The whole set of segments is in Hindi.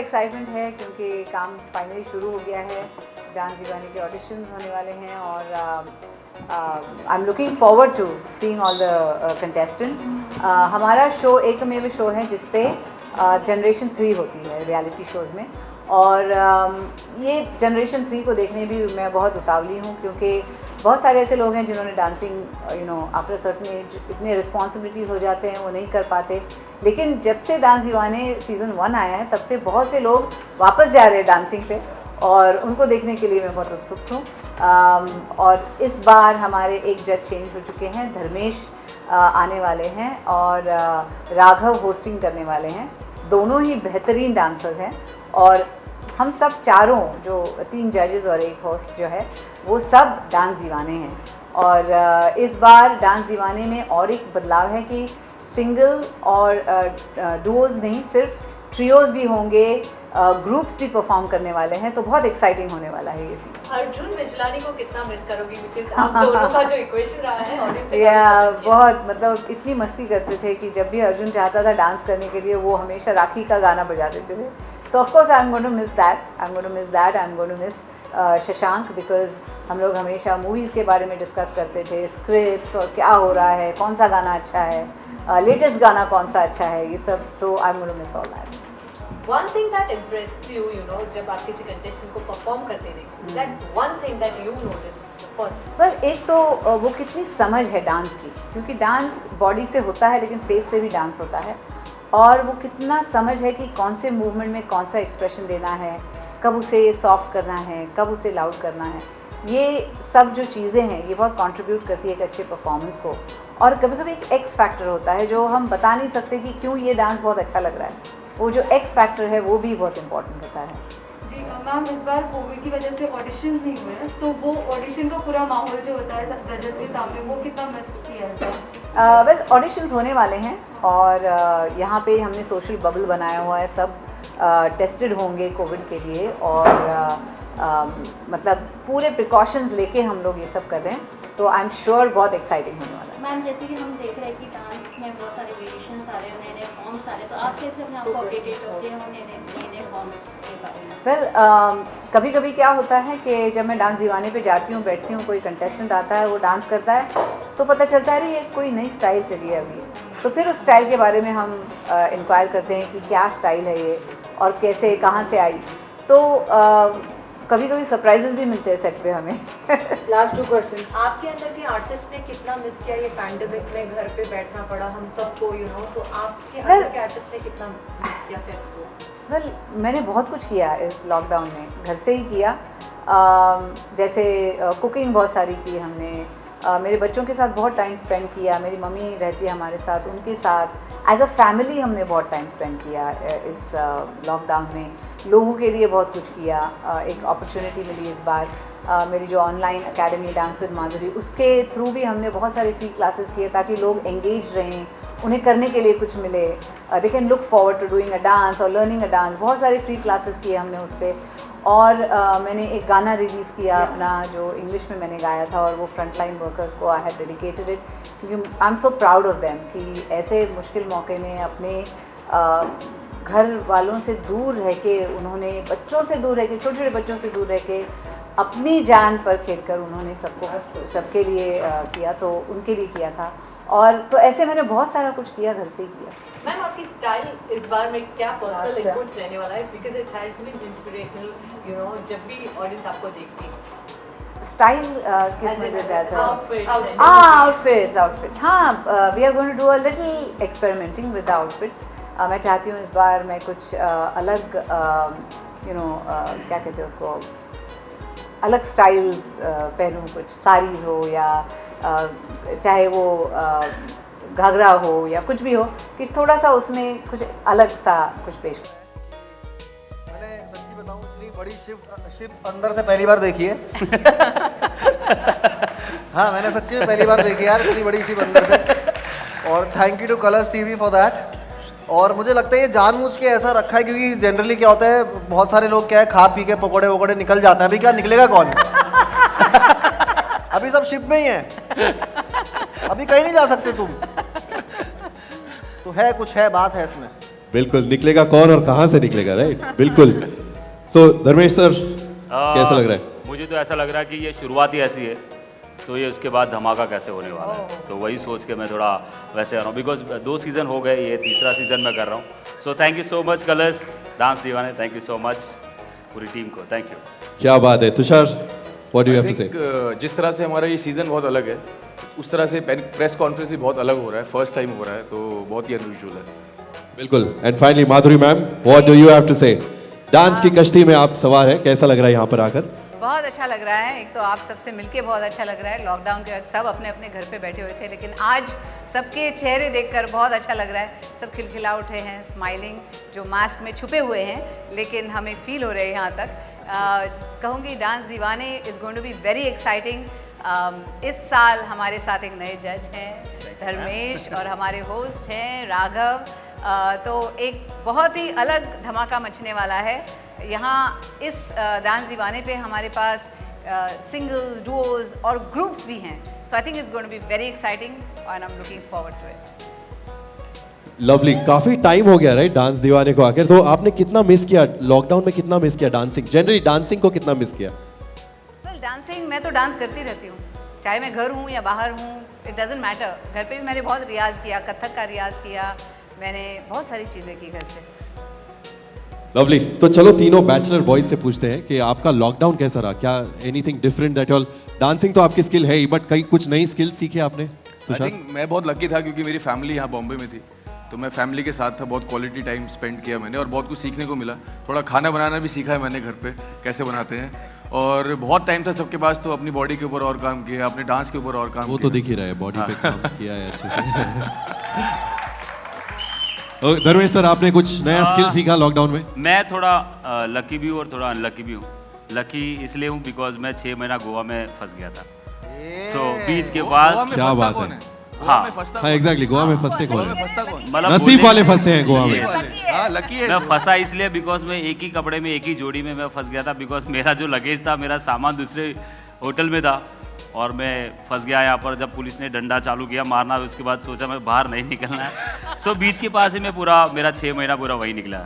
एक्साइटमेंट है क्योंकि काम फाइनली शुरू हो गया है। डांस दीवाने के ऑडिशंस होने वाले हैं और I am looking forward to seeing all the contestants. हमारा शो एकमेव शो है जिसपे जनरेशन 3 होती है रियलिटी शोज़ में, और ये जनरेशन 3 को देखने भी मैं बहुत उतावली हूँ क्योंकि बहुत सारे ऐसे लोग हैं जिन्होंने डांसिंग आफ्टर सर्टन एज इतने रिस्पॉन्सिबिलिटीज़ हो जाते हैं वो नहीं कर पाते, लेकिन जब से डांस दीवाने सीज़न 1 आया है तब से बहुत से लोग वापस जा रहे हैं डांसिंग पे, और उनको देखने के लिए मैं बहुत उत्सुक हूँ। और इस बार हमारे एक जज चेंज हो चुके हैं, धर्मेश आने वाले हैं और राघव होस्टिंग करने वाले हैं। दोनों ही बेहतरीन डांसर्स हैं और हम सब चारों जो 3 जजेस और एक होस्ट जो है वो सब डांस दीवाने हैं। और इस बार डांस दीवाने में और एक बदलाव है कि सिंगल और डुओज नहीं, सिर्फ ट्रियोज़ भी होंगे, ग्रुप्स भी परफॉर्म करने वाले हैं, तो बहुत एक्साइटिंग होने वाला है ये सीज़न। अर्जुन मिजलानी को कितना मिस करोगी? बिकॉज़ आप दोनों का जो इक्वेशन रहा है ऑडियंस से बहुत मतलब इतनी मस्ती करते थे कि जब भी अर्जुन चाहता था डांस करने के लिए वो हमेशा राखी का गाना बजा देते थे। तो of course I am going to miss that, I am going to miss Shashank, because हम लोग हमेशा मूवीज़ के बारे में डिस्कस करते थे, स्क्रिप्ट्स और क्या हो रहा है, कौन सा गाना अच्छा है, लेटेस्ट गाना कौन सा अच्छा है, ये सब। तो I am going to miss all that. One thing that impressed you, जब आप किसी कंटेस्टेंट को परफॉर्म करते देखते, that one thing that you noticed first? well, एक तो वो कितनी समझ है डांस की, क्योंकि डांस बॉडी से होता है लेकिन फेस से भी डांस होता है, और वो कितना समझ है कि कौन से मूवमेंट में कौन सा एक्सप्रेशन देना है, कब उसे सॉफ्ट करना है, कब उसे लाउड करना है। ये सब जो चीज़ें हैं ये बहुत कंट्रीब्यूट करती है एक अच्छे परफॉर्मेंस को। और कभी कभी एक एक्स फैक्टर होता है जो हम बता नहीं सकते कि क्यों ये डांस बहुत अच्छा लग रहा है, वो जो एक्स फैक्टर है वो भी बहुत इम्पोर्टेंट होता है। जी मैम, इस बार कोविड की वजह से ऑडिशंस नहीं हुए हैं, तो वो ऑडिशन का पूरा माहौल जो होता है जजेस के सामने वो कितना मिस किया था? वेल ऑडिशंस होने वाले हैं और यहाँ पे हमने सोशल बबल बनाया हुआ है, सब टेस्टेड होंगे कोविड के लिए, और मतलब पूरे प्रिकॉशंस लेके हम लोग ये सब कर रहे हैं, तो आई एम श्योर बहुत एक्साइटिंग होने वाला है। मैम जैसे कि हम देख रहे हैं कि डांस में बहुत सारे वेरिएशंस आ रहे हैं, नए नए फॉर्म्स आ रहे हैं, तो आप कैसे अपने आपको अपडेटेड होते हैं नए फॉर्म के बारे में? वेल कभी कभी क्या होता है कि जब मैं डांस दीवाने पे जाती हूँ, बैठती हूँ, कोई कंटेस्टेंट आता है, वो डांस करता है, तो पता चलता है अरे ये कोई नई स्टाइल चली है अभी, तो फिर उस स्टाइल के बारे में हम इंक्वायर करते हैं कि क्या स्टाइल है ये और कैसे कहाँ से आई। तो कभी कभी सरप्राइजेस भी मिलते हैं सेट पे हमें। लास्ट 2 क्वेश्चंस, आपके अंदर के आर्टिस्ट ने कितना मिस किया ये पैंडेमिक में, घर पे बैठना पड़ा हम सबको, तो आपके अंदर के आर्टिस्ट ने कितना मिस किया सेट्स को? वेल मैंने बहुत कुछ किया इस लॉकडाउन में, घर से ही किया। जैसे कुकिंग बहुत सारी की हमने, मेरे बच्चों के साथ बहुत टाइम स्पेंड किया, मेरी मम्मी रहती है हमारे साथ, उनके साथ एज अ फैमिली हमने बहुत टाइम स्पेंड किया इस लॉकडाउन में, लोगों के लिए बहुत कुछ किया। एक अपॉर्चुनिटी मिली इस बार, मेरी जो ऑनलाइन एकेडमी डांस विद माधुरी, उसके थ्रू भी हमने बहुत सारे फ्री क्लासेस किए ताकि लोग एंगेज रहें, उन्हें करने के लिए कुछ मिले, they can look forward to doing a dance और लर्निंग अ डांस। बहुत सारे फ्री क्लासेस किए हमने उस पर, और मैंने एक गाना रिलीज़ किया अपना जो इंग्लिश में मैंने गाया था, और वो फ्रंटलाइन वर्कर्स को आई हैड डेडिकेटेड इट, क्योंकि I am so proud of them कि ऐसे मुश्किल मौके में अपने घर वालों से दूर रह के, उन्होंने बच्चों से दूर रह के, छोटे छोटे बच्चों से दूर रह के अपनी जान पर खेल कर उन्होंने सबके लिए किया, तो उनके लिए किया था। और तो ऐसे मैंने बहुत सारा कुछ किया, घर से ही किया। मैम आपकी स्टाइल इस बार में क्या पर्सनल इनपुट्स रहने वाला है? Because it has been inspirational, जब भी ऑडियंस आपको देखती है। स्टाइल किस में आउटफिट्स, हाँ, we are going to do a little experimenting with the outfits. मैं चाहती हूँ इस बार मैं कुछ अलग क्या कहते हैं उसको, अलग स्टाइल्स पहनूँ, कुछ साड़ीज़ हो या चाहे वो घाघरा हो या कुछ भी हो, कि थोड़ा सा उसमें कुछ अलग सा कुछ पेश हो। मैंने सच्ची बताऊं, इतनी बड़ी शिप अंदर से पहली बार देखी है। हाँ मैंने सच्ची में पहली बार देखी यार, इतनी बड़ी शिप अंदर से, और thank you two Colors TV for that. और मुझे लगता है ये जानबूझ के ऐसा रखा है, क्योंकि जनरली क्या होता है, बहुत सारे लोग क्या है खा पी के पकोड़े वकोड़े निकल जाते हैं, अभी क्या निकलेगा कौन? अभी सब शिप में ही है, अभी कहीं नहीं जा सकते तुम, तो है कुछ है, बात है इसमें। बिल्कुल, निकलेगा कौन और कहाँ से निकलेगा, राइट? बिल्कुल। सो धर्मेश सर, कैसा लग रहा है? मुझे तो ऐसा लग रहा है कि ये शुरुआत ही ऐसी है, तो ये उसके बाद धमाका कैसे होने वाला है, तो वही सोच के मैं थोड़ा वैसे आ रहा हूँ, बिकॉज 2 सीज़न हो गए, ये 3रा सीज़न मैं कर रहा हूँ। So thank you so much Colors, Dance Deewane, thank you so much पूरी टीम को, थैंक यू। क्या बात है Tushar, what do you have to say? जिस तरह से हमारा ये सीज़न बहुत अलग है, उस तरह से प्रेस कॉन्फ्रेंस भी बहुत अलग हो रहा है, फर्स्ट टाइम हो रहा है, तो बहुत ही अनयूजुअल है। बिल्कुल। And finally Madhuri ma'am, what do you have to say? Dance की कश्ती में आप सवार हैं, कैसा लग रहा है यहाँ पर आकर? बहुत अच्छा लग रहा है। एक तो आप सबसे मिलके बहुत अच्छा लग रहा है। लॉकडाउन के वक्त सब अपने अपने घर पे बैठे हुए थे, लेकिन आज सबके चेहरे देखकर बहुत अच्छा लग रहा है। सब खिलखिला उठे हैं, स्माइलिंग, जो मास्क में छुपे हुए हैं, लेकिन हमें फील हो रहे हैं यहाँ तक। कहूँगी Dance Deewane is going to be very exciting. इस साल हमारे साथ एक नए जज हैं धर्मेश, और हमारे होस्ट हैं राघव। तो एक बहुत ही अलग धमाका मचने वाला है यहाँ इस डांस दीवाने पे। हमारे पास सिंगल्स, डुओज और ग्रुप्स भी हैं। So I think it's going to be very exciting and I am looking forward to it. Lovely, काफी टाइम हो गया राइट डांस दीवाने को आकर, तो आपने कितना मिस किया लॉकडाउन में? कितना मिस किया डांसिंग, जनरली डांसिंग को कितना मिस किया? वेल डांसिंग, मैं तो डांस करती रहती हूँ, चाहे मैं घर हूँ या बाहर हूँ, इट डजंट मैटर। घर पे भी मैंने बहुत रियाज़ किया, कथक का रियाज़ किया, मैंने बहुत सारी चीज़ें की घर से। लवली, तो चलो तीनों बैचलर बॉयज से पूछते हैं कि आपका लॉकडाउन कैसा रहा? क्या anything different that all? Dancing तो आपकी स्किल है ही, बट कई कुछ नई स्किल सीखी आपने? आई थिंक मैं बहुत लकी था क्योंकि मेरी फैमिली यहाँ बॉम्बे में थी, तो मैं फैमिली के साथ था, बहुत क्वालिटी टाइम स्पेंड किया मैंने और बहुत कुछ सीखने को मिला। थोड़ा खाना बनाना भी सीखा है मैंने घर पे, कैसे बनाते हैं, और बहुत टाइम था सबके पास, तो अपनी बॉडी के ऊपर और काम किया, अपने डांस के ऊपर और काम वो किया। तो दिख ही रहा है, बॉडी पे काम किया है अच्छे से। धर्मेश सर, आपने कुछ नया स्किल सीखा लॉकडाउन में? मैं थोड़ा लकी भी हूँ और थोड़ा अनलकी भी हूँ। लकी इसलिए हूँ बिकॉज मैं 6 महीना गोवा में फंस गया था। सो बीच के बाद क्या बात है। हाँ हाँ एग्जैक्टली, गोवा में फंसते कौन है? मतलब नसीब वाले फंसते हैं गोवा में। हाँ लकी है। मैं फंसा इसलिए बिकॉज मैं एक ही कपड़े में एक ही जोड़ी में मैं फंस गया था, बिकॉज मेरा जो लगेज था, मेरा सामान दूसरे होटल में था और मैं फंस गया यहाँ पर। जब पुलिस ने डंडा चालू किया मारना, उसके बाद सोचा मैं बाहर नहीं निकलना है। सो बीच के पास ही मैं पूरा, मेरा 6 महीना पूरा वही निकला।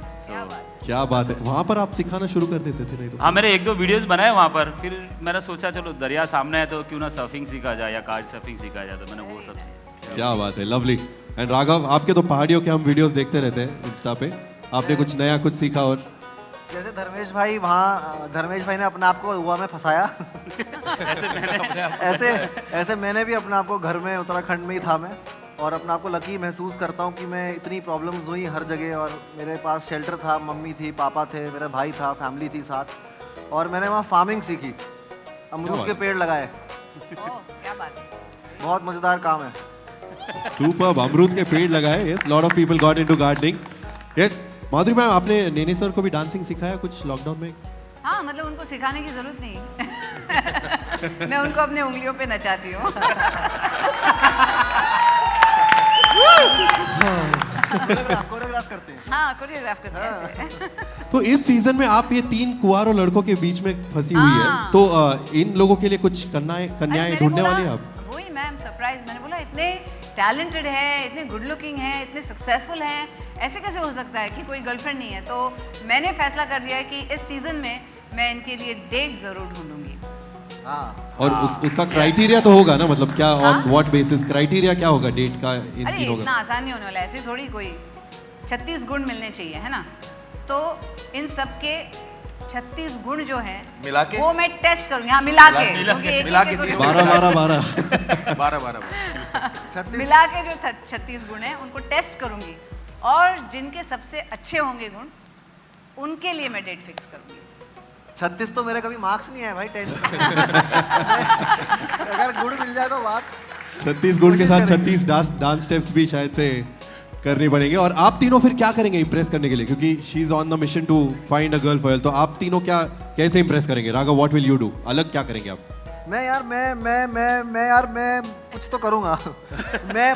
क्या बात है। वहाँ पर आप सिखाना शुरू कर देते थे? नहीं तो हाँ, मैंने 1-2 वीडियोस बनाए वहाँ पर, फिर मैंने सोचा चलो दरिया सामने है तो क्यों ना सर्फिंग सीखा जाए या कार्ड सर्फिंग सीखा जाए, तो मैंने वो सब सीखा। क्या बात है, लवली। एंड राघव, आपके तो पहाड़ियों के हम वीडियोस देखते रहते हैं इंस्टा पे, आपने कुछ नया कुछ सीखा? और जैसे धर्मेश भाई वहाँ, धर्मेश भाई ने अपने आप को गोवा में फंसाया ऐसे मैंने भी अपने आप को घर में, उत्तराखंड में ही था मैं, और अपने आप को लकी महसूस करता हूँ कि मैं इतनी प्रॉब्लम्स हुई हर जगह, और मेरे पास शेल्टर था, मम्मी थी, पापा थे, मेरा भाई था, फैमिली थी साथ, और मैंने वहाँ फार्मिंग सीखी, अमरूद के पेड़ लगाए। क्या बात है, बहुत मज़ेदार काम है। सुपर्ब, अमरूद के पेड़ लगाए। Yes, lot of people got into gardening. Yes, Madhuri ma'am, आपने नेने सर को भी डांसिंग सिखाया कुछ लॉकडाउन में? हाँ, मतलब उनको सिखाने की जरूरत नहीं मैं उनको अपने उंगलियों पे नचाती हूँ कोरियोग्राफ करते हैं। हाँ, कोरियोग्राफ करते हैं ऐसे। तो इस सीजन में आप ये 3 कुंवारों लड़कों के बीच में फंसी हुई है, तो इन लोगों के लिए कुछ कन्याएं ढूंढने वाली है आप? वही मैम, सरप्राइज। मैंने बोला इतने टैलेंटेड है, इतने गुड लुकिंग है, इतने सक्सेसफुल हैं, ऐसे कैसे हो सकता है कि कोई गर्लफ्रेंड नहीं है? तो मैंने फैसला कर लिया है कि इस सीजन में मैं इनके लिए डेट जरूर ढूंढूंगी। और उसका क्राइटेरिया तो होगा ना, मतलब क्या, ऑन व्हाट बेसिस क्राइटेरिया क्या होगा डेट का इन अरे तीनों इतना का? आसान नहीं होने वाला, ऐसे थोड़ी कोई 36 गुण मिलने चाहिए, है ना? तो इन सब के 36 गुण जो हैं मिला के? वो मैं टेस्ट करूंगी। हाँ, मिला के, क्योंकि एक मिला एक के को 12 मिला के जो 36 गुण हैं उनको टेस्ट करूंगी, और जिनके सबसे अच्छे होंगे गुण, उनके लिए मैं डेट फिक्स करूंगी। 36 तो मेरे कभी मार्क्स नहीं है भाई टेस्ट में अगर गुण मिल जाए तो बात। 36 गुण के साथ 36 डांस स्टेप्स भी शायद से करनी पड़ेंगे। और आप तीनों फिर क्या करेंगे इंप्रेस करने के लिए, क्योंकि she is on the mission to find a girl for, तो आप तीनों क्या, कैसे इंप्रेस करेंगे? Raghav, what will you do? अलग क्या करेंगे आप? मैं कुछ तो करूँगा मैं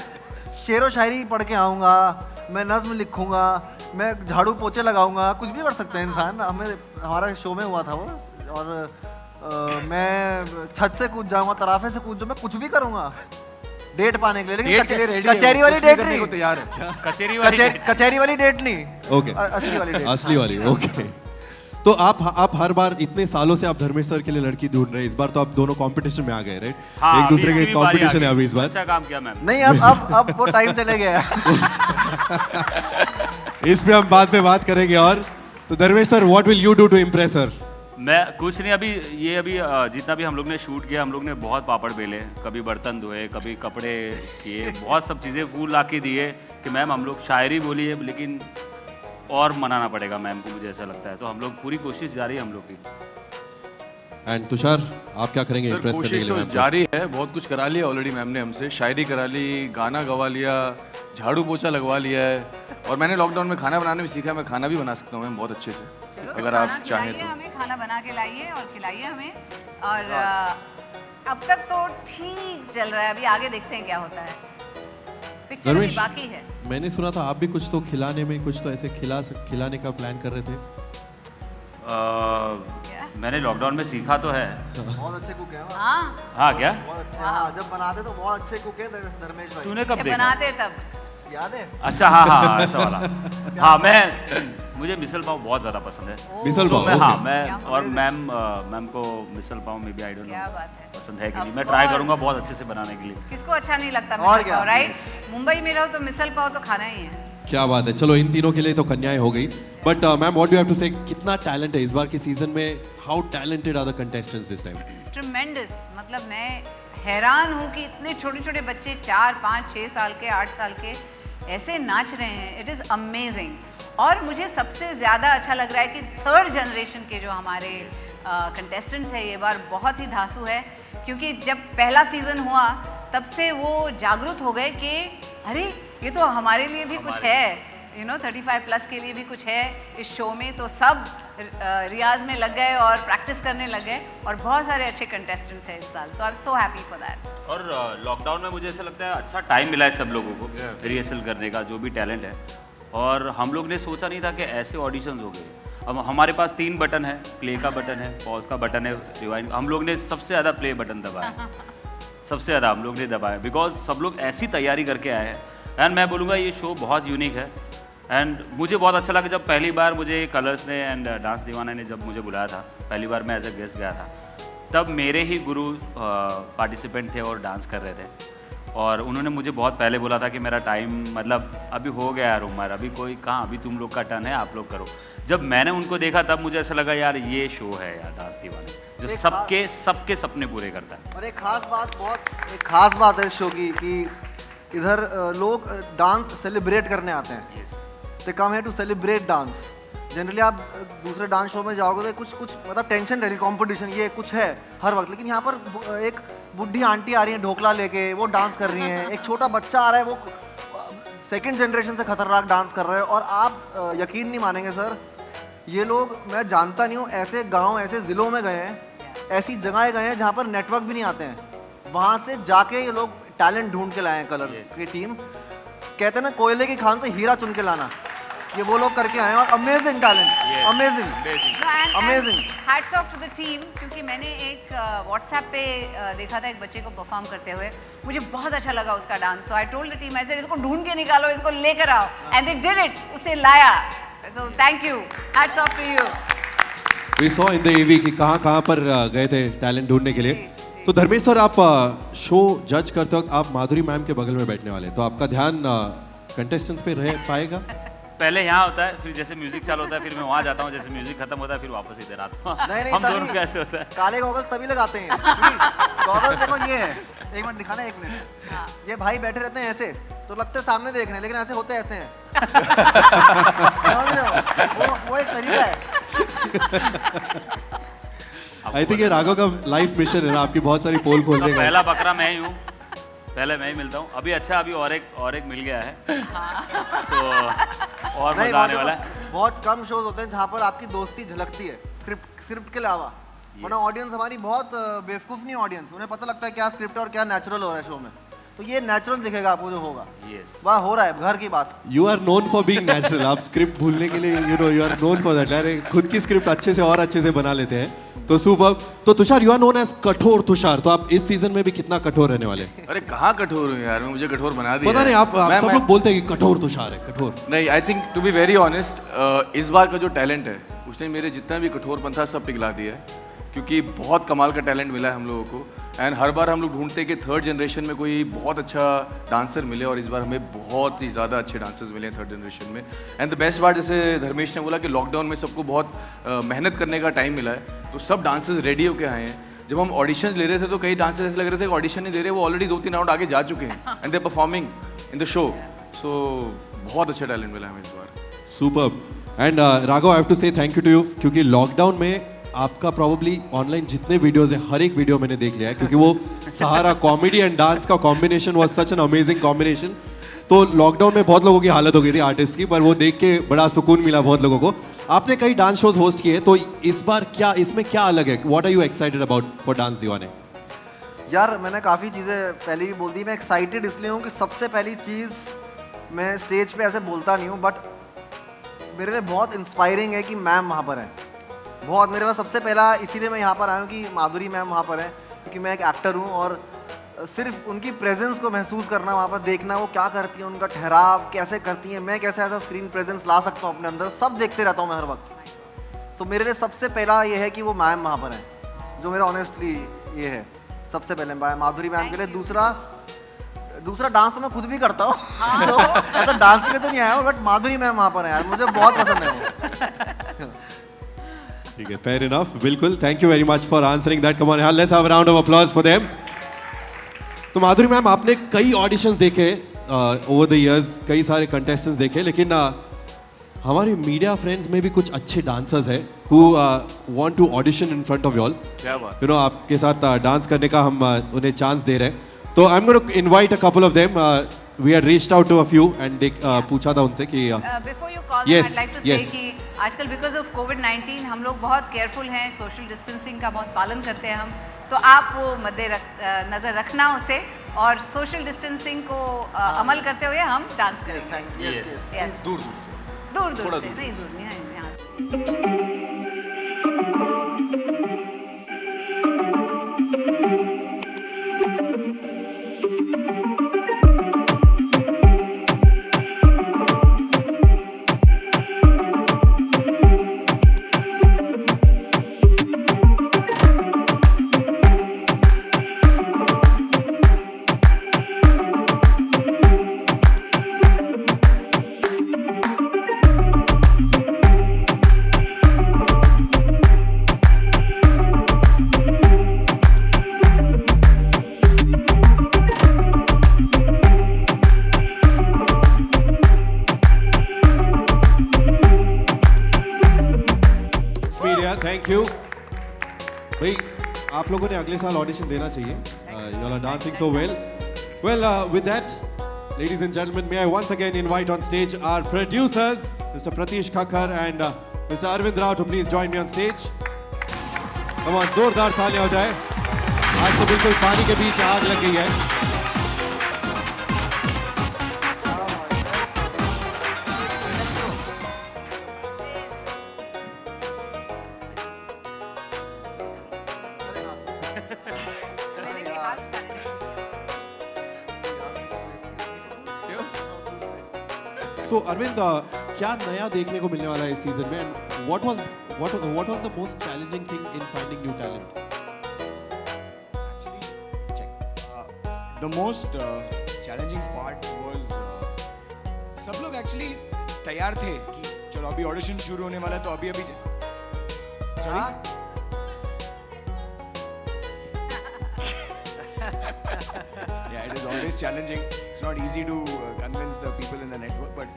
शेरो शायरी पढ़ के आऊँगा, मैं नज्म लिखूँगा, मैं झाड़ू पोछे लगाऊँगा, कुछ भी कर सकते हैं इंसान। हमारा शो में हुआ था वो, और मैं छत से कूद जाऊँगा, तराफे से कूद जाऊँ, मैं कुछ भी करूँगा। डेट पाने के लिए, लेकिन डेट के लिए ready है, कचहरी वाली कुछ भी डेट करने नहीं, को तैयार है। कचेरी वाली कचहरी वाली डेट नहीं, ओके असली वाली डेट। असली वाली ओके। तो आप हर बार इतने सालों से आप धर्मेश सर के लिए लड़की ढूंढ रहे हैं, इस बार तो आप दोनों कंपटीशन में आ गए राइट? हाँ, एक अभी दूसरे के इसकी भी बारी कंपटीशन आ है गई। अभी इस बार। अच्छा काम किया मैम। नहीं, अब वो टाइम चले गया है। इस पे हम बाद में बात करेंगे। और तो Dharmesh sir, what will you do to impress her? मैं कुछ नहीं, अभी जितना भी हम लोग ने शूट किया, हम लोग ने बहुत पापड़ बेले, कभी बर्तन धोए, कभी कपड़े किए, बहुत सब चीज़ें फूल ला के दिए कि मैम हम लोग शायरी बोली है, लेकिन और मनाना पड़ेगा मैम को, मुझे ऐसा लगता है। तो हम लोग पूरी कोशिश जारी है हम लोग की। एंड तुषार, आप क्या करेंगे सर इम्प्रेस करने के कोशिश लिए तो मैम को? जारी है, बहुत कुछ करा लिया ऑलरेडी मैम ने हमसे, शायरी करा ली, गाना गवा लिया, झाड़ू पोछा लगवा लिया है, और मैंने लॉकडाउन में खाना बनाना भी सीखा है। मैं खाना भी बना सकता हूँ मैम बहुत अच्छे से, अगर आप चाहें तो। हमें खाना बना के लाइए और खिलाइए हमें। और अब तक तो ठीक चल रहा है, अभी आगे देखते हैं क्या होता है। पिक्चर अभी धर्मेश, बाकी है। मैंने सुना था आप भी कुछ तो खिलाने में, कुछ तो ऐसे खिलाने का प्लान कर रहे थे। मैंने लॉकडाउन में सीखा तो है। बहुत अच्छे कुक हैं वो। हाँ, हाँ क्या? बहुत अच्छे, हाँ, जब बनाते तो बहुत अच्छे कुक हैं धर्मेश भाई। तूने कब जब देखा? बनाते तब याद है? अच्छा हाँ ऐसा वाला। हाँ मुझे मिसल पाव बहुत ज़्यादा पसंद है। मिसल तो पाव, मैं ओके। हाँ मैं और मैम को मिसल पाव में भी आई डोंट क्या नो बात है। पसंद है कि नहीं, Of मैं ट्राई course. करूँगा बहुत अच्छे से बनाने के लिए। किसको अच्छा नहीं लगता और मिसल क्या? पाव, राइट? मुंबई में रहो तो मिसल पाव तो खाना ही है। क्या बात है। चलो इन तीनों के लिए तो कन्याएं हो गई, but ma'am what do you have to say, कितना टैलेंट है इस बार के सीजन में? How talented are the contestants this time? Tremendous, मतलब मैं हैरान हूँ कि इतने छोटे छोटे बच्चे 4, 5, 6 साल के, 8 साल के ऐसे नाच रहे हैं। It is amazing. और मुझे सबसे ज़्यादा अच्छा लग रहा है कि थर्ड जनरेशन के जो हमारे कंटेस्टेंट्स हैं ये बार बहुत ही धांसू है, क्योंकि जब पहला सीज़न हुआ तब से वो जागरूक हो गए कि अरे ये तो हमारे लिए भी कुछ है, यू नो 35 प्लस के लिए भी कुछ है इस शो में। तो सब रियाज में लग गए और प्रैक्टिस करने लग गए, और बहुत सारे अच्छे कंटेस्टेंट्स हैं इस साल। तो I am so happy for that. और लॉकडाउन में मुझे ऐसा लगता है अच्छा टाइम मिला है सब लोगों को रिहर्सल करने का, जो भी टैलेंट है। और हम लोग ने सोचा नहीं था कि ऐसे ऑडिशंस हो गए। अब हमारे पास 3 बटन है, प्ले का बटन है, पॉज का बटन है, रिवाइंड। हम लोग ने सबसे ज़्यादा प्ले बटन दबाया, सबसे ज़्यादा हम लोग ने दबाया, बिकॉज सब लोग ऐसी तैयारी करके आए हैं। एंड मैं बोलूँगा ये शो बहुत यूनिक है। एंड मुझे बहुत अच्छा लगा जब पहली बार मुझे कलर्स ने एंड डांस दीवाना ने जब मुझे बुलाया था, पहली बार मैं एज ए गेस्ट गया था, तब मेरे ही गुरु पार्टिसिपेंट थे और डांस कर रहे थे। और उन्होंने मुझे बहुत पहले बोला था कि मेरा टाइम मतलब अभी हो गया यार उम्र, अभी कोई कहाँ, अभी तुम लोग का टर्न है, आप लोग करो। जब मैंने उनको देखा तब मुझे ऐसा लगा यार ये शो है यार डांस दीवाना, जो सबके सपने पूरे करता है। और एक खास बात है इस शो की कि इधर लोग डांस सेलिब्रेट करने आते हैं। दे कम है टू सेलिब्रेट डांस। जनरली आप दूसरे डांस शो में जाओगे तो कुछ मतलब टेंशन रह रही, कंपटीशन ये कुछ है हर वक्त, लेकिन यहाँ पर एक बुढ़ी आंटी आ रही है ढोकला लेके, वो डांस कर रही हैं। एक छोटा बच्चा आ रहा है, वो सेकंड जनरेशन से खतरनाक डांस कर रहा है। और आप यकीन नहीं मानेंगे सर, ये लोग मैं जानता नहीं हूँ, ऐसे गांव ऐसे ज़िलों में गए हैं, ऐसी जगहें गए हैं जहाँ पर नेटवर्क भी नहीं आते हैं, वहाँ से जाके ये लोग टैलेंट ढूंढ के लाए हैं। कलर्स की टीम कहते हैं ना कोयले की खान से हीरा चुन के लाना, ये वो लोग करके आए हैं। और amazing talent, amazing. Hats off to the team, क्योंकि मैंने एक व्हाट्सएप पे देखा था एक बच्चे को परफॉर्म करते हुए, मुझे बहुत अच्छा लगा उसका dance. So I told the team, ऐसे इसको ढूंढ के निकालो, इसको लेकर आओ, एंड दे डिड इट, उसे लाया। So thank you, hats off to you. We saw in the AV कि कहाँ पर गए थे टैलेंट ढूंढने के लिए। तो धर्मेश सर, आप शो जज करते वक्त आप माधुरी मैम के बगल में बैठने वाले, तो आपका ध्यान कंटेस्टेंट्स पे रह पाएगा? पहले यहाँ होता है, फिर जैसे म्यूजिक चालू होता है फिर मैं वहाँ जाता हूँ, जैसे म्यूजिक खत्म होता है फिर वापस इधर आता हूँ। नहीं, हम दोनों का ऐसे होता है। काले गॉगल्स तभी लगाते हैं। गॉगल्स देखो ये है, एक मिनट दिखाना, एक मिनट। ये भाई बैठे रहते हैं ऐसे, तो लगते सामने देख रहे हैं, लेकिन ऐसे होते ऐसे हैं। समझ रहे हो? वो एक तरीका है। आई थिंक ये राघव का लाइफ मिशन है ना, आपकी बहुत सारी पोल खोलने का। पहला बकरा मैं ही हूँ, पहले मैं ही मिलता हूँ। अभी अच्छा, अभी और एक मिल गया है। सो और मजा आने वाला है। बहुत कम शोज होते हैं जहाँ पर आपकी दोस्ती झलकती है स्क्रिप्ट के अलावा। वरना ऑडियंस हमारी बहुत बेवकूफ़ नहीं ऑडियंस, उन्हें पता लगता है क्या स्क्रिप्ट है और क्या नेचुरल हो रहा है शो में। तो ये नेचुरल दिखेगा आपको जो होगा। Yes. वह हो रहा है, घर की बात। You are known for being natural. आप स्क्रिप्ट भूलने के लिए you are known for that. अरे खुद की स्क्रिप्ट अच्छे से और अच्छे से बना लेते हैं। तो सुपर। तो Tushar, you are known as कठोर तुषार। तो आप इस सीजन में भी कितना कठोर रहने वाले हैं? अरे कहाँ कठोर हूँ यार, मुझे कठोर बना दिया। पता नहीं, आप सब लोग बोलते हैं कि कठोर तुषार है, कठोर नहीं। I think to be very honest, इस बार का जो टैलेंट है उसने मेरे जितना भी कठोरपन था सब पिघला दिया है, क्योंकि बहुत कमाल का टैलेंट मिला है हम लोगों को। एंड हर बार हम लोग ढूंढते हैं कि थर्ड जनरेशन में कोई बहुत अच्छा डांसर मिले, और इस बार हमें बहुत ही ज़्यादा अच्छे डांसर्स मिले हैं थर्ड जनरेशन में। एंड द बेस्ट पार्ट, जैसे धर्मेश ने बोला कि लॉकडाउन में सबको बहुत मेहनत करने का टाइम मिला है, तो सब डांसर्स रेडी होके आए हैं। जब हम ऑडिशन ले रहे थे तो कई डांसर्स ऐसे लग रहे थे कि ऑडिशन नहीं दे रहे, वो ऑलरेडी 2-3 राउंड आगे जा चुके हैं and they performing in the show. So बहुत अच्छा टैलेंट मिला हमें इस बार। Super. And Raghav, I have to say thank you to you, क्योंकि लॉकडाउन में आपका प्रॉब्ली ऑनलाइन जितने वीडियोस हैं हर एक वीडियो मैंने देख लिया है, क्योंकि वो सहारा कॉमेडी एंड डांस का combination was such an amazing combination. तो लॉकडाउन में बहुत लोगों की हालत हो गई थी आर्टिस्ट की, पर वो देख के बड़ा सुकून मिला बहुत लोगों को। आपने कई डांस शोज होस्ट किए, तो इस बार क्या इसमें क्या अलग है? What are you excited about for Dance Deewane? यार मैंने काफ़ी चीज़ें पहले भी बोल दी। मैं एक्साइटेड इसलिए हूँ कि सबसे पहली चीज़, मैं स्टेज पे ऐसे बोलता नहीं हूँ, बट मेरे लिए बहुत इंस्पायरिंग है कि मैम वहाँ पर हैं। बहुत मेरे पास सबसे पहला इसीलिए मैं यहाँ पर आया हूँ कि माधुरी मैम वहाँ पर हैं, क्योंकि मैं एक एक्टर हूँ, और सिर्फ उनकी प्रेजेंस को महसूस करना, वहाँ पर देखना वो क्या करती हैं, उनका ठहराव कैसे करती हैं, मैं कैसे ऐसा स्क्रीन प्रेजेंस ला सकता हूँ अपने अंदर, सब देखते रहता हूँ मैं हर वक्त। तो मेरे लिए सबसे पहला ये है कि वो मैम वहाँ पर हैं, जो मेरा ऑनेस्टली ये है सबसे पहले माधुरी मैम के लिए। दूसरा डांस तो मैं खुद भी करता हूँ तो ऐसा डांस के लिए तो नहीं आया हूँ, बट माधुरी मैम वहाँ पर है यार, मुझे बहुत पसंद है वो। ठीक है, फेयर इनफ, बिल्कुल। Thank you very much for answering that. Come on यार, let's have a round of applause for them. तो माधुरी मैम, आपने कई ऑडिशंस देखे ओवर द इयर्स, कई सारे कंटेस्टेंट्स देखे, लेकिन हमारे मीडिया फ्रेंड्स में भी कुछ अच्छे डांसर्स हैं who want to audition in front of you all. क्या बात। यू नो, आपके साथ डांस करने का हम उन्हें चांस दे रहे हैं। तो I am going to invite a couple of them. We had reached out to a few and पूछा था उनसे कि before you call yes, I like to yes. से कि आजकल बिकॉज ऑफ कोविड-19 हम लोग बहुत केयरफुल हैं, सोशल डिस्टेंसिंग का बहुत पालन करते हैं हम, तो आप वो नज़र रखना उसे, और सोशल डिस्टेंसिंग को अमल करते हुए हम डांस करेंगे। यस, दूर दूर से नहीं, दूर नहीं, यहाँ से। थैंक यू भाई, आप लोगों ने अगले साल ऑडिशन देना चाहिए। You are dancing so well. Well, with that, ladies and gentlemen, may I once again invite on stage our producers, Mr. Pratish Khakkar and Mr. Arvind Rao, to please join me on stage. Come on, जोरदार तालियां हो जाए। आज तो बिल्कुल पानी के बीच आग लग गई है। So Arvind, क्या नया देखने को मिलने वाला है इस सीजन में? And what was the most challenging thing in finding new talent? The most challenging part was सब लोग actually तैयार थे कि चलो अभी ऑडिशन शुरू होने वाला है तो अभी sorry yeah, it is always challenging. It's not easy to convince the people in the network, but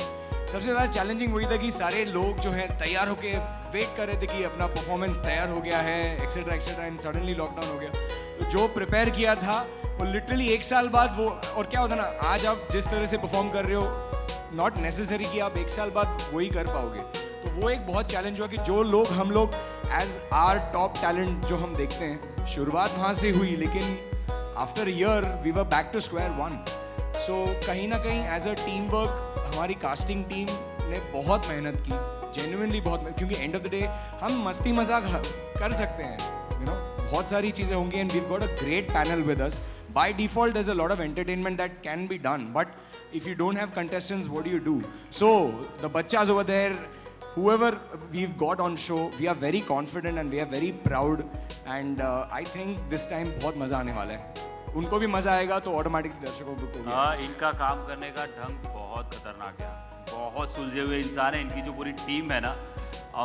सबसे ज़्यादा चैलेंजिंग वही था कि सारे लोग जो हैं तैयार होके वेट कर रहे थे कि अपना परफॉर्मेंस तैयार हो गया है etcetera etcetera, and suddenly lockdown हो गया। तो जो प्रिपेयर किया था वो लिटरली 1 साल बाद वो, और क्या होता ना, आज आप जिस तरह से परफॉर्म कर रहे हो, नॉट नेसेसरी कि आप 1 साल बाद वही कर पाओगे। तो वो एक बहुत चैलेंज हुआ कि जो लोग हम लोग एज आर टॉप टैलेंट जो हम देखते हैं, शुरुआत वहाँ से हुई, लेकिन after year we were back to square one. So कहीं ना कहीं एज अ टीम वर्क हमारी कास्टिंग टीम ने बहुत मेहनत की, जेन्युइनली बहुत, क्योंकि एंड ऑफ द डे हम मस्ती मजाक कर सकते हैं, यू नो, बहुत सारी चीज़ें होंगी. And we've got a great panel with us. By default there is a lot of entertainment that can be done, but if you don't have contestants, what do you do? So the bachchas over there, whoever we've got on show, we are very confident and we are very proud, and I think this time बहुत मज़ा आने वाला है. उनको भी मज़ा आएगा तो ऑटोमेटिकली दर्शकों को भी. हाँ, इनका काम करने का ढंग बहुत खतरनाक है, बहुत सुलझे हुए इंसान है. इनकी जो पूरी टीम है ना,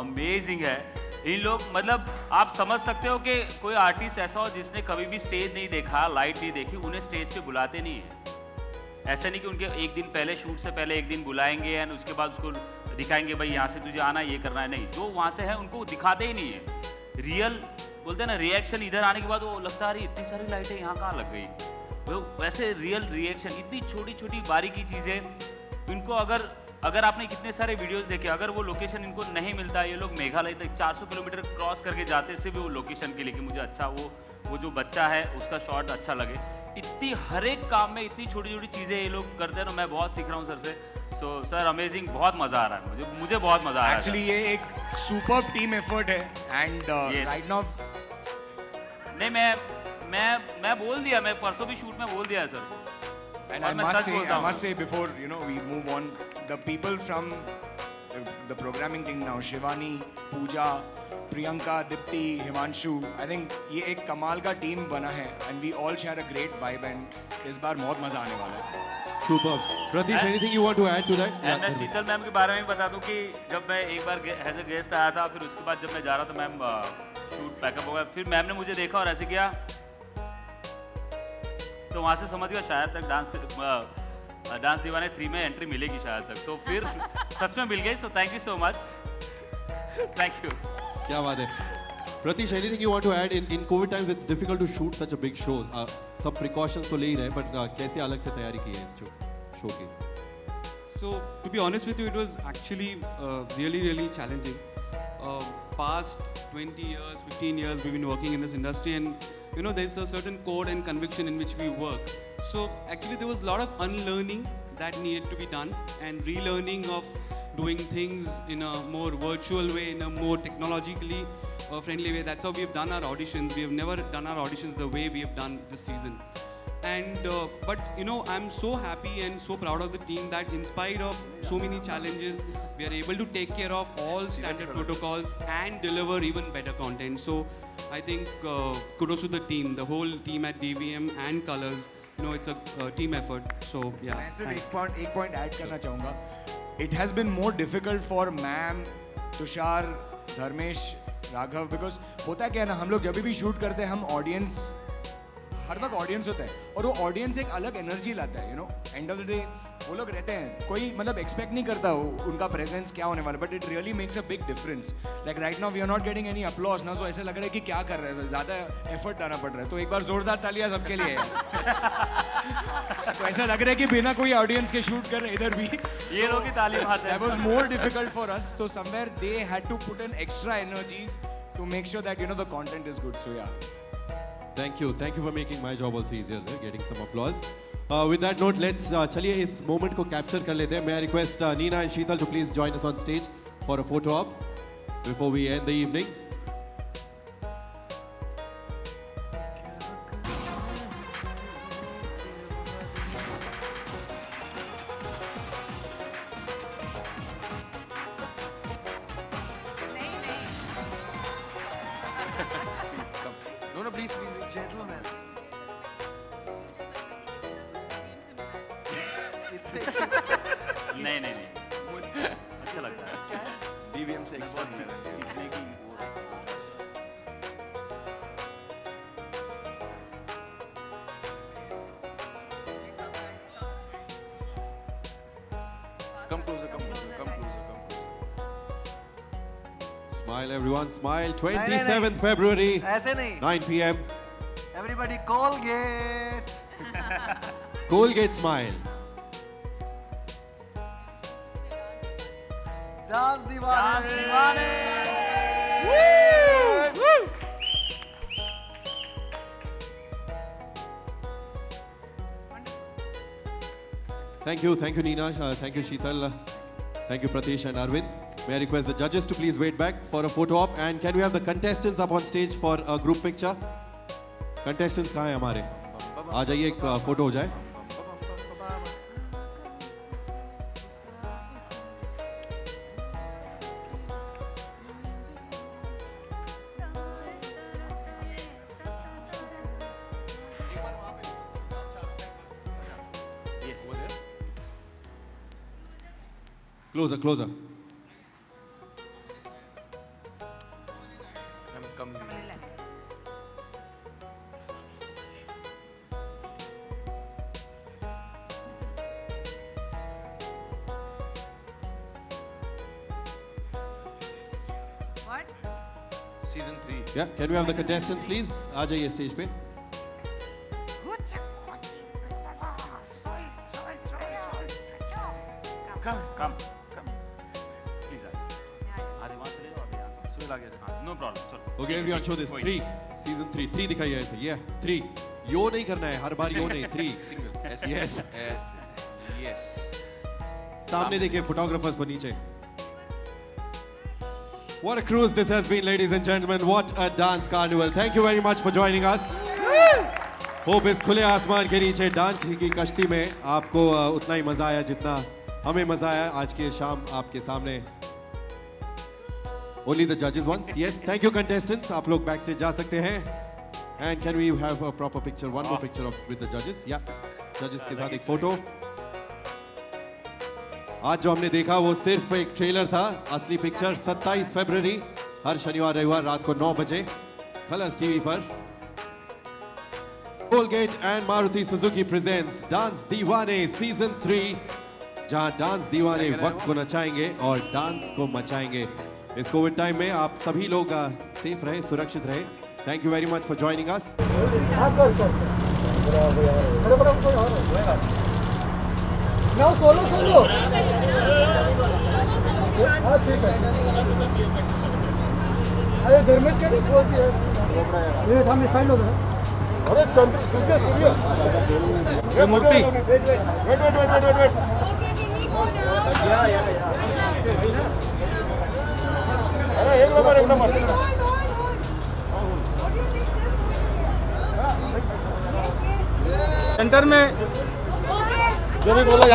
अमेजिंग है. इन लोग, मतलब आप समझ सकते हो कि कोई आर्टिस्ट ऐसा हो जिसने कभी भी स्टेज नहीं देखा, लाइट नहीं देखी, उन्हें स्टेज पे बुलाते नहीं है. ऐसा नहीं कि उनके एक दिन पहले, शूट से पहले एक दिन बुलाएंगे एंड उसके बाद उसको दिखाएंगे भाई यहाँ से तुझे आना, ये करना है. नहीं, जो वहाँ से है उनको दिखाते ही नहीं है. रियल बोलते हैं ना, रिएक्शन इधर आने के बाद वो लगता है इतनी सारी लाइटें यहाँ कहाँ लग गई. वो वैसे रियल रिएक्शन, इतनी छोटी छोटी बारीकी चीज़ें इनको, अगर आपने कितने सारे वीडियोस देखे, अगर वो लोकेशन इनको नहीं मिलता, ये लोग मेघालय तक 400 किलोमीटर क्रॉस करके जाते सिर्फ वो लोकेशन के लिए कि मुझे अच्छा वो जो बच्चा है उसका शॉट अच्छा लगे. इतनी हर एक काम में इतनी छोटी छोटी चीज़ें ये लोग करते हैं ना. मैं बहुत सीख रहा हूँ सर से. सो सर अमेजिंग, बहुत मज़ा आ रहा है मुझे बहुत मज़ा आ रहा है. एक्चुअली ये एक सुपर टीम एफर्ट है. एंड राइट नाउ नहीं, मैं बोल दिया, मैं परसों भी शूट में बोल दिया है sir. And I must say before we move on, the people from the programming team now, Shivani, Pooja, Priyanka, Dipti, Himanshu, I think ये एक कमाल का टीम बना है and we all share a great vibe and इस बार बहुत मजा आने वाला है. Super. Pratish, anything you want to add to that? मैं शीतल मैम के बारे में बता दूं कि जब मैं एक बार एज अ गेस्ट आया था, फिर उसके बाद जब मैं जा रहा था मैम शूट पैकअप हो गया, फिर मैम ने मुझे देखा और ऐसे किया, तो वहाँ से समझ गया शायद तक डांस दीवाने 3 में एंट्री मिलेगी शायद तक. तो फिर सच में मिल गई. सो thank you so much. Thank you. क्या बात है. Pratish, anything you want to add? In COVID times, it's difficult to shoot such a big show. सब precautions तो ले ही रहे, but कैसे अलग से तैयारी की है इस show की? So to be honest with you, it was actually really challenging. Past 20 years, 15 years, we've been working in this industry, and you know there's a certain code and conviction in which we work. So actually there was a lot of unlearning that needed to be done, and relearning of doing things in a more virtual way, in a more technologically friendly way. That's how we've done our auditions. We have never done our auditions the way we have done this season. And but you know, I'm so happy and so proud of the team that in spite of so many challenges, we are able to take care of all standard protocols and deliver even better content. So I think kudos to the team, the whole team at DVM and Colors. You know, it's a team effort. So yeah. मैं सिर्फ एक point add करना चाहूँगा. It has been more difficult for ma'am, Tushar, Dharmesh, Raghav, because होता क्या है ना, हम लोग जब भी शूट करते हैं, हम ऑडियंस, हर वक्त ऑडियंस होता है और वो ऑडियंस एक अलग एनर्जी लाता है. You know, end of the day वो लोग रहते हैं, कोई मतलब एक्सपेक्ट नहीं करता उनका प्रेजेंस क्या होने वाला, but it really makes a big difference. Like right now we are not getting any applause ना, सो ऐसा लग रहा है कि क्या कर रहे हैं, ज़्यादा एफर्ट डालना पड़ रहा है. तो एक बार जोरदार तालियां सबके लिए. तो ऐसा लग रहा है कि बिना कोई ऑडियंस के शूट कर रहे इधर भी ये लोग की ताली मारते हैं. That was more difficult for us. So somewhere they had to put in extra energies to make sure that you know the content is good. So yeah. Thank you for making my job also easier, getting some applause. With that note, let's चलिए इस moment को capture कर लेते हैं. May I request Neena and Sheetal to please join us on stage for a photo op before we end the evening. No, please. Gentlemen. नहीं अच्छा लगता है. DVM से बहुत सीखने की Come closer. Smile everyone, smile. 27th February, ऐसे नहीं. 9 p.m. Everybody Colgate. Colgate smile. Dance दीवाने. Thank you, Neena, thank you, Sheetal, thank you, Pratish and Arvind. May I request the judges to please wait back for a photo op, and can we have the contestants up on stage for a group picture? Contestants कहाँ हैं हमारे? आ जाइए, एक photo हो जाए. Closer, closer. Come. What? Season 3. Yeah, can we have the contestants please? आ जाइए stage पे. Come. Please, आधे वहाँ चले जाओ, आधे यहाँ. सुहेल आ गया. No problem. चलो. Okay, everyone, show this. 3, season 3. 3 दिखाइए ऐसे. Yeah, 3. यो नहीं करना है, हर बार यो नहीं. 3. Single. Yes. Yes. सामने देखिए photographers को नीचे. What a cruise this has been, ladies and gentlemen. What a dance carnival. Thank you very much for joining us. Hope इस खुले आसमान के नीचे डांस की कश्ती में आपको उतना ही मजा आया जितना हमें मजा आया आज के शाम आपके सामने. Only the judges once. Yes, thank you contestants. आप लोग backstage जा सकते हैं. And can we have a proper picture, one more picture with the judges? Yeah, judges के साथ एक photo. आज जो हमने देखा वो सिर्फ एक ट्रेलर था. असली पिक्चर 27 फरवरी हर शनिवार रविवार रात को 9 बजे कलर्स टीवी पर. Colgate and Maruti Suzuki presents Dance Deewane Season 3, जहां डांस दीवाने वक्त को नचाएंगे और डांस को मचाएंगे. इस कोविड टाइम में आप सभी लोग सेफ रहे, सुरक्षित रहे. Thank you very much for joining us. Murthy Centre में जो भी बोला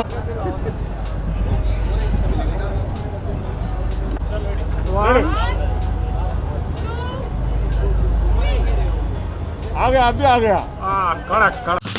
आ गया, आप भी आ गया. कड़क.